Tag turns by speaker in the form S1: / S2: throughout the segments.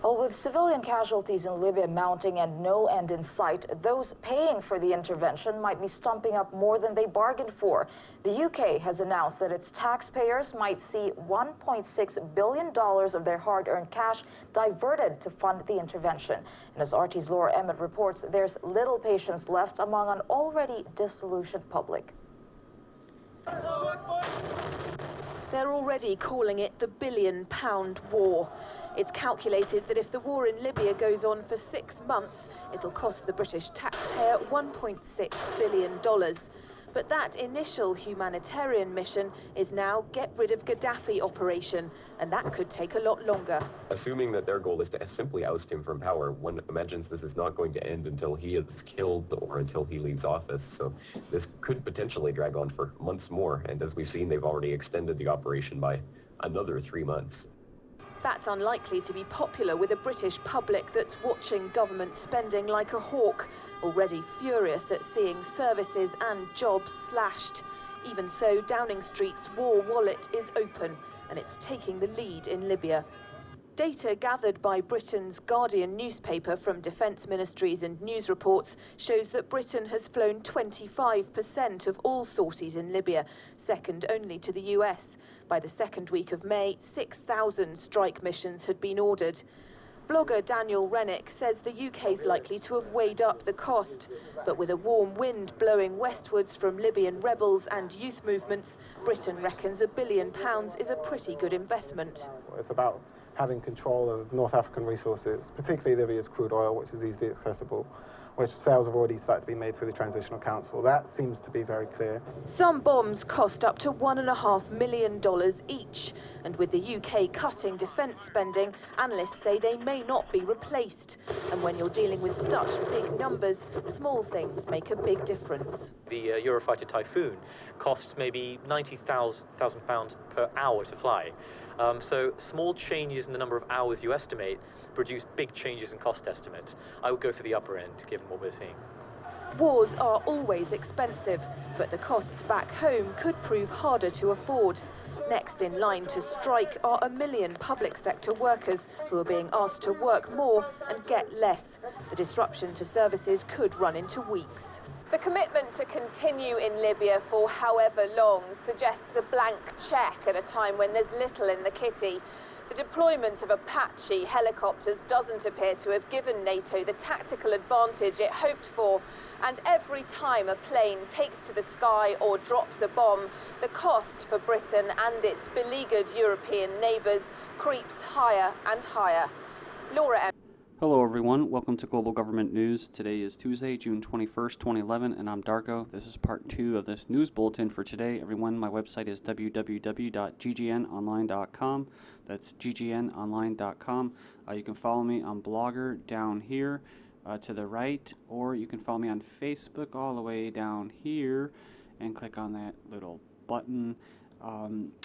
S1: Well, with civilian casualties in Libya mounting and no end in sight, those paying for the intervention might be stumping up more than they bargained for. The UK has announced that its taxpayers might see $1.6 billion of their hard-earned cash diverted to fund the intervention. And as RT's Laura Emmett reports, there's little patience left among an already disillusioned public.
S2: They're already calling it the billion-pound war. It's calculated that if the war in Libya goes on for 6 months, it'll cost the British taxpayer $1.6 billion. But that initial humanitarian mission is now get rid of Gaddafi operation, and that could take a lot longer.
S3: Assuming that their goal is to simply oust him from power, one imagines this is not going to end until he is killed or until he leaves office. So this could potentially drag on for months more. And as we've seen, they've already extended the operation by another 3 months.
S2: That's unlikely to be popular with a British public that's watching government spending like a hawk, already furious at seeing services and jobs slashed. Even so, Downing Street's war wallet is open, and it's taking the lead in Libya. Data gathered by Britain's Guardian newspaper from defence ministries and news reports shows that Britain has flown 25% of all sorties in Libya, second only to the US. By the second week of May, 6,000 strike missions had been ordered. Blogger Daniel Rennick says the UK's likely to have weighed up the cost, but with a warm wind blowing westwards from Libyan rebels and youth movements, Britain reckons £1 billion is a pretty good investment.
S4: It's about having control of North African resources, particularly Libya's crude oil, which is easily accessible, which sales have already started to be made through the Transitional Council. That seems to be very clear.
S2: Some bombs cost up to $1.5 million each, and with the UK cutting defence spending, analysts say they may not be replaced. And when you're dealing with such big numbers, small things make a big difference.
S5: The Eurofighter Typhoon costs maybe £90,000 per hour to fly. So small changes in the number of hours you estimate produce big changes in cost estimates. I would go for the upper end, given what we're seeing.
S2: Wars are always expensive, but the costs back home could prove harder to afford. Next in line to strike are 1 million public sector workers who are being asked to work more and get less. The disruption to services could run into weeks.
S6: The commitment to continue in Libya for however long suggests a blank cheque at a time when there's little in the kitty. The deployment of Apache helicopters doesn't appear to have given NATO the tactical advantage it hoped for. And every time a plane takes to the sky or drops a bomb, the cost for Britain and its beleaguered European neighbours creeps higher and higher. Laura.
S7: Hello everyone, welcome to Global Government News. Today is Tuesday, June 21st, 2011, and I'm Darko. This is part 2 of this news bulletin for today. Everyone, my website is www.ggnonline.com. That's ggnonline.com. You can follow me on Blogger down here to the right, or you can follow me on Facebook all the way down here and click on that little button.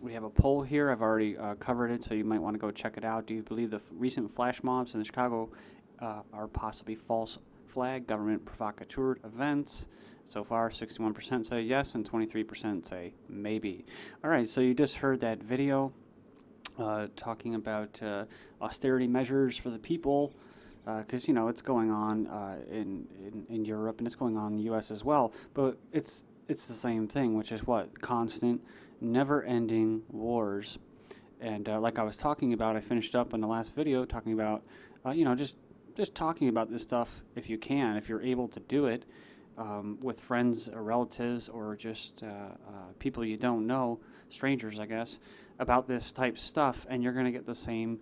S7: We have a poll here. I've already covered it, so you might want to go check it out. Do you believe the recent flash mobs in Chicago are possibly false flag government provocateur events? So far, 61% say yes and 23% say maybe. All right, so you just heard that video talking about austerity measures for the people, because you know it's going on in Europe and it's going on in the U.S. as well. But it's the same thing, which is what? Constant, never-ending wars. And like I was talking about, I finished up in the last video talking about, just talking about this stuff if you can, if you're able to do it with friends or relatives or just people you don't know, strangers, I guess, about this type stuff, and you're going to get the same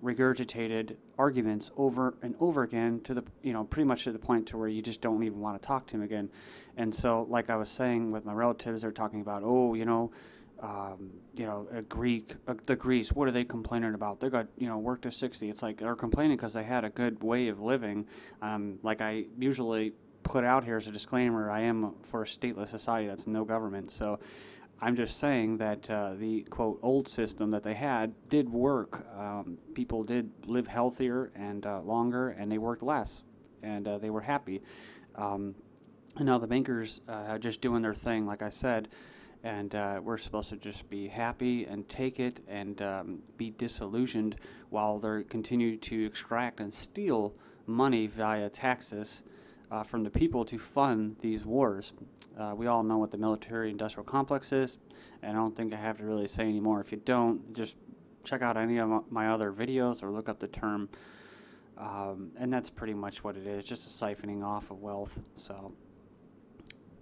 S7: regurgitated arguments over and over again to the, pretty much to the point to where you just don't even want to talk to him again. And so, like I was saying with my relatives, they're talking about, the Greece, what are they complaining about? They got, work to 60. It's like they're complaining because they had a good way of living. Like I usually put out here as a disclaimer, I am for a stateless society that's no government. So I'm just saying that the, quote, old system that they had did work. People did live healthier and longer, and they worked less, and they were happy. And now the bankers are just doing their thing, like I said, and we're supposed to just be happy and take it and be disillusioned while they continue to extract and steal money via taxes from the people to fund these wars. We all know what the military-industrial complex is, and I don't think I have to really say anymore. If you don't, just check out any of my other videos or look up the term, and that's pretty much what it is, just a siphoning off of wealth. So,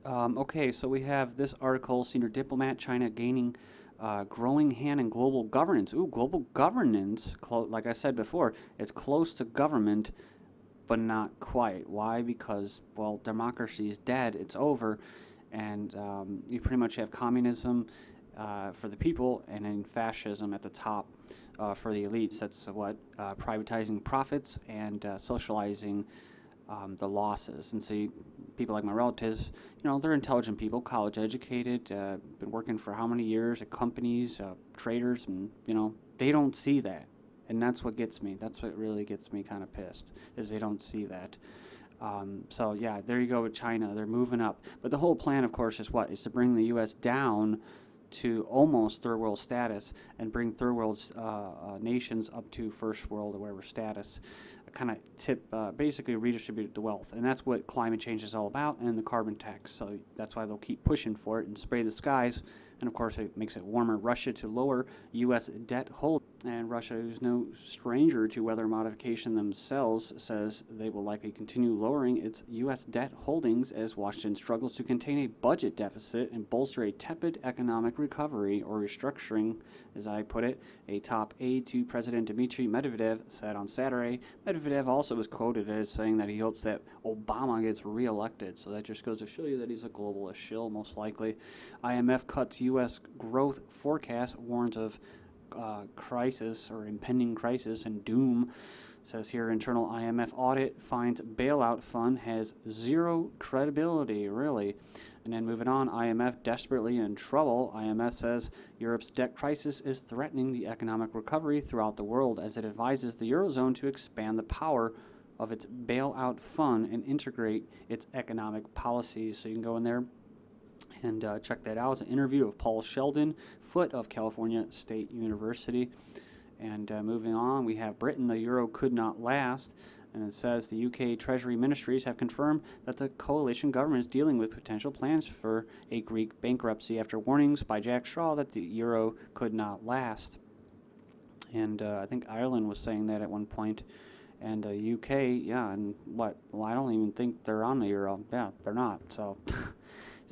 S7: okay, so we have this article, Senior Diplomat, China gaining growing hand in global governance. Ooh, global governance, like I said before, it's close to government, but not quite. Why? Because, well, democracy is dead, it's over, and you pretty much have communism for the people, and then fascism at the top for the elites. That's what, privatizing profits and socializing the losses. And see, people like my relatives, you know, they're intelligent people, college educated, been working for how many years at companies, traders, and, you know, they don't see that. And that's what gets me. That's what really gets me kind of pissed, is they don't see that. So, yeah, there you go with China. They're moving up. But the whole plan, of course, is what? Is to bring the U.S. down to almost third world status and bring third world nations up to first world or whatever status. Kind of basically redistribute the wealth. And that's what climate change is all about, and the carbon tax. So that's why they'll keep pushing for it and spray the skies. And of course, it makes it warmer. Russia to lower U.S. debt hold. And Russia, who's no stranger to weather modification themselves, says they will likely continue lowering its U.S. debt holdings as Washington struggles to contain a budget deficit and bolster a tepid economic recovery, or restructuring, as I put it. A top aide to President Dmitry Medvedev said on Saturday. Medvedev also was quoted as saying that he hopes that Obama gets reelected. So that just goes to show you that he's a globalist shill, most likely. IMF cuts U.S. growth forecast, warns of crisis or impending crisis and doom. Says here, internal IMF audit finds bailout fund has zero credibility, really. And then moving on, IMF desperately in trouble. IMF says Europe's debt crisis is threatening the economic recovery throughout the world as it advises the Eurozone to expand the power of its bailout fund and integrate its economic policies. So you can go in there and check that out. It's an interview of Paul Sheldon, Foote of California State University. And moving on, we have Britain. The euro could not last. And it says the UK Treasury Ministries have confirmed that the coalition government is dealing with potential plans for a Greek bankruptcy after warnings by Jack Straw that the euro could not last. And I think Ireland was saying that at one point. And the UK, yeah, and what? Well, I don't even think they're on the euro. Yeah, they're not. So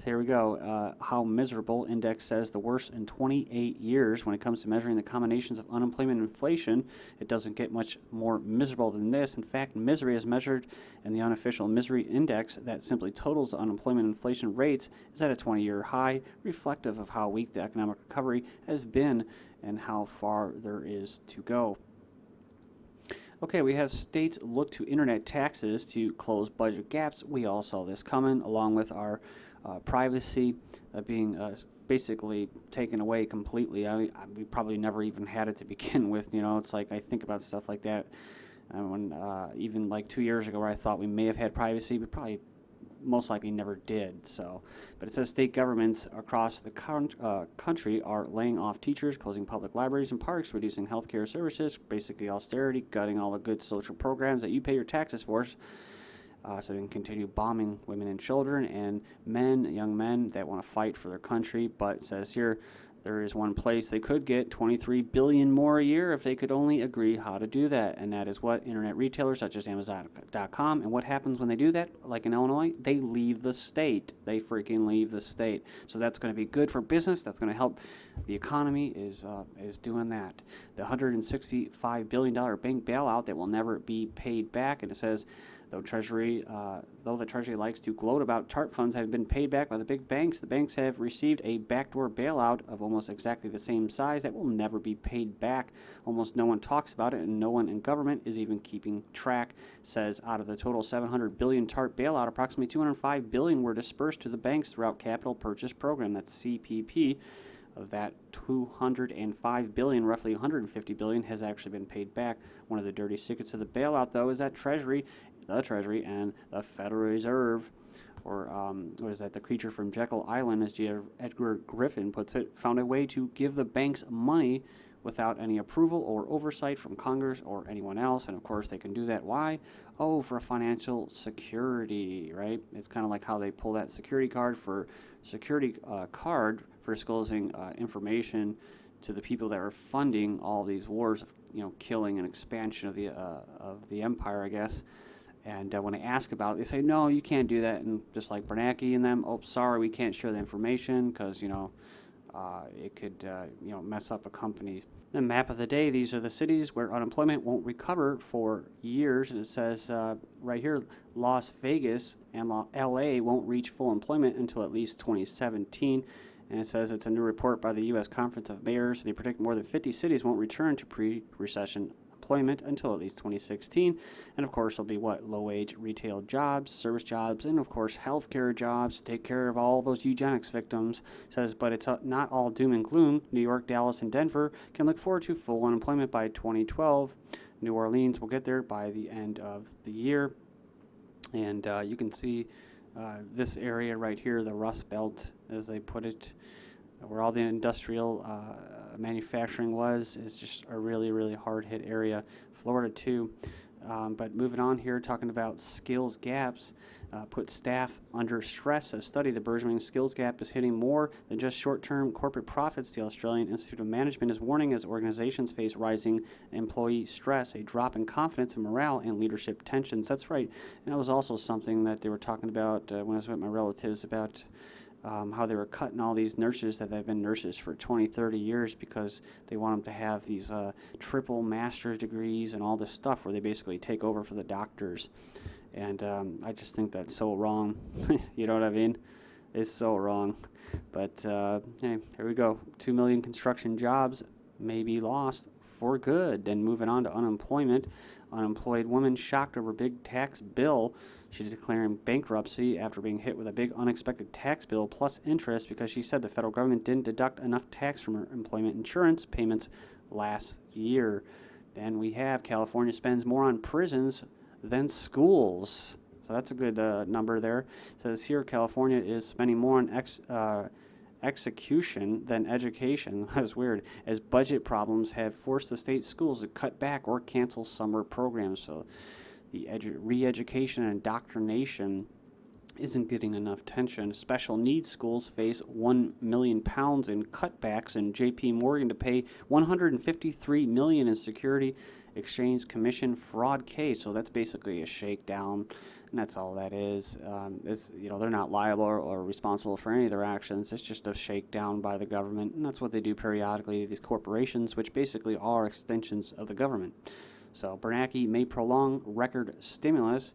S7: here we go. How miserable index says the worst in 28 years when it comes to measuring the combinations of unemployment and inflation. It doesn't get much more miserable than this. In fact, misery as measured in the unofficial misery index that simply totals the unemployment and inflation rates is at a 20-year high, reflective of how weak the economic recovery has been and how far there is to go. Okay, we have states look to internet taxes to close budget gaps. We all saw this coming, along with our privacy being basically taken away completely. We probably never even had it to begin with. You know, it's like I think about stuff like that. When even like 2 years ago, where I thought we may have had privacy, we probably most likely never did. So, but it says state governments across the country are laying off teachers, closing public libraries and parks, reducing healthcare services, basically austerity, gutting all the good social programs that you pay your taxes for. So they can continue bombing women and children and men, young men that want to fight for their country. But it says here, there is one place they could get $23 billion more a year if they could only agree how to do that. And that is what internet retailers such as Amazon.com. And what happens when they do that, like in Illinois? They leave the state. They freaking leave the state. So that's going to be good for business. That's going to help the economy is doing that. The $165 billion bank bailout that will never be paid back. And it says, though the Treasury likes to gloat about TARP funds having been paid back by the banks have received a backdoor bailout of almost exactly the same size that will never be paid back. Almost no one talks about it, and no one in government is even keeping track. Says out of the total $700 billion TARP bailout, approximately $205 billion were dispersed to the banks throughout Capital Purchase Program, that's CPP. Of that $205 billion, roughly $150 billion has actually been paid back. One of the dirty secrets of the bailout, though, is that the Treasury and the Federal Reserve or what is that, the creature from Jekyll Island, as Edgar Griffin puts it, found a way to give the banks money without any approval or oversight from Congress or anyone else. And of course they can do that. Why? Oh, for financial security, right? It's kind of like how they pull that security card for disclosing information to the people that are funding all these wars of, killing and expansion of the empire, I guess. And when I ask about it, they say, no, you can't do that. And just like Bernanke and them, oh, sorry, we can't share the information because, it could, mess up a company. The map of the day, these are the cities where unemployment won't recover for years. And it says right here, Las Vegas and LA won't reach full employment until at least 2017. And it says it's a new report by the U.S. Conference of Mayors. They predict more than 50 cities won't return to pre-recession employment until at least 2016. And of course, there'll be low-wage retail jobs, service jobs, and of course, healthcare jobs to take care of all those eugenics victims. It says, but it's not all doom and gloom. New York, Dallas, and Denver can look forward to full unemployment by 2012. New Orleans will get there by the end of the year. And you can see this area right here, the Rust Belt, as they put it, where all the industrial manufacturing was, is just a really, really hard-hit area. Florida, too. But moving on here, talking about skills gaps, put staff under stress. A study, the burgeoning skills gap is hitting more than just short-term corporate profits. The Australian Institute of Management is warning as organizations face rising employee stress, a drop in confidence and morale, and leadership tensions. That's right. And that was also something that they were talking about when I was with my relatives about how they were cutting all these nurses that have been nurses for 20, 30 years because they want them to have these triple master's degrees and all this stuff where they basically take over for the doctors. And I just think that's so wrong. You know what I mean? It's so wrong. But hey, here we go. 2 million construction jobs may be lost for good. Then moving on to unemployment. Unemployed woman shocked over big tax bill. She's declaring bankruptcy after being hit with a big unexpected tax bill plus interest because she said the federal government didn't deduct enough tax from her employment insurance payments last year. Then we have California spends more on prisons than schools. So that's a good number there. It says here California is spending more on execution than education. That's weird, as budget problems have forced the state schools to cut back or cancel summer programs. So the re-education and indoctrination isn't getting enough attention. Special needs schools face £1 million in cutbacks, and JPMorgan to pay $153 million in Security Exchange Commission fraud case. So that's basically a shakedown, and that's all that is. It's, they're not liable or responsible for any of their actions. It's just a shakedown by the government, and that's what they do periodically, these corporations, which basically are extensions of the government. So Bernanke may prolong record stimulus,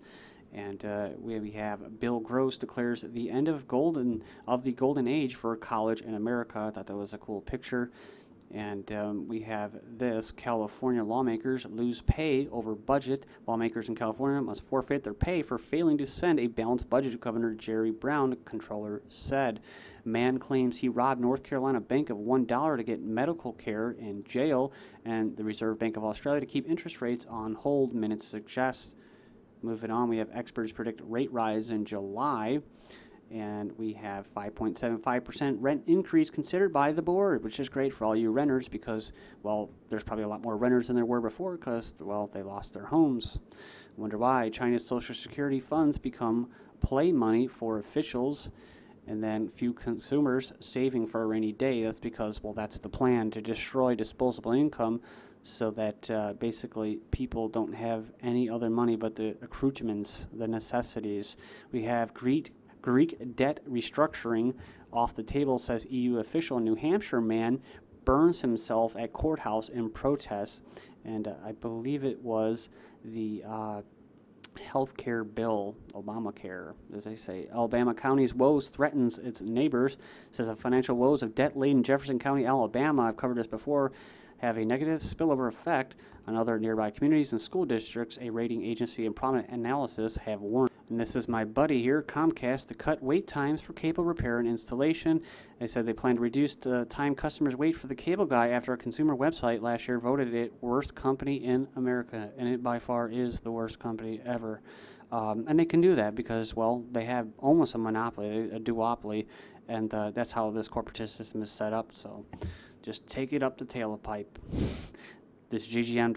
S7: and we have Bill Gross declares the end of the golden age for college in America. I thought that was a cool picture. And we have this: California lawmakers lose pay over budget. Lawmakers in California must forfeit their pay for failing to send a balanced budget, Governor Jerry Brown, controller, said. Man claims he robbed North Carolina Bank of $1 to get medical care in jail, and the Reserve Bank of Australia to keep interest rates on hold, minutes suggest. Moving on, we have experts predict rate rise in July. And we have 5.75% rent increase considered by the board, which is great for all you renters because, well, there's probably a lot more renters than there were before because, well, they lost their homes. Wonder why. China's Social Security funds become play money for officials, and then few consumers saving for a rainy day. That's because, well, that's the plan, to destroy disposable income so that basically people don't have any other money but the accoutrements, the necessities. We have Greek debt restructuring off the table, says EU official. New Hampshire man burns himself at courthouse in protest, and I believe it was the health care bill, Obamacare, as they say. Alabama County's woes threatens its neighbors, says the financial woes of debt-laden Jefferson County, Alabama, I've covered this before, have a negative spillover effect on other nearby communities and school districts, a rating agency and prominent analysis have warned. And this is my buddy here, Comcast, to cut wait times for cable repair and installation. They said they plan to reduce the time customers wait for the cable guy after a consumer website last year voted it worst company in America, and it by far is the worst company ever. And they can do that because, well, they have almost a monopoly, a duopoly, and that's how this corporatist system is set up. So just take it up the tailpipe. This GGN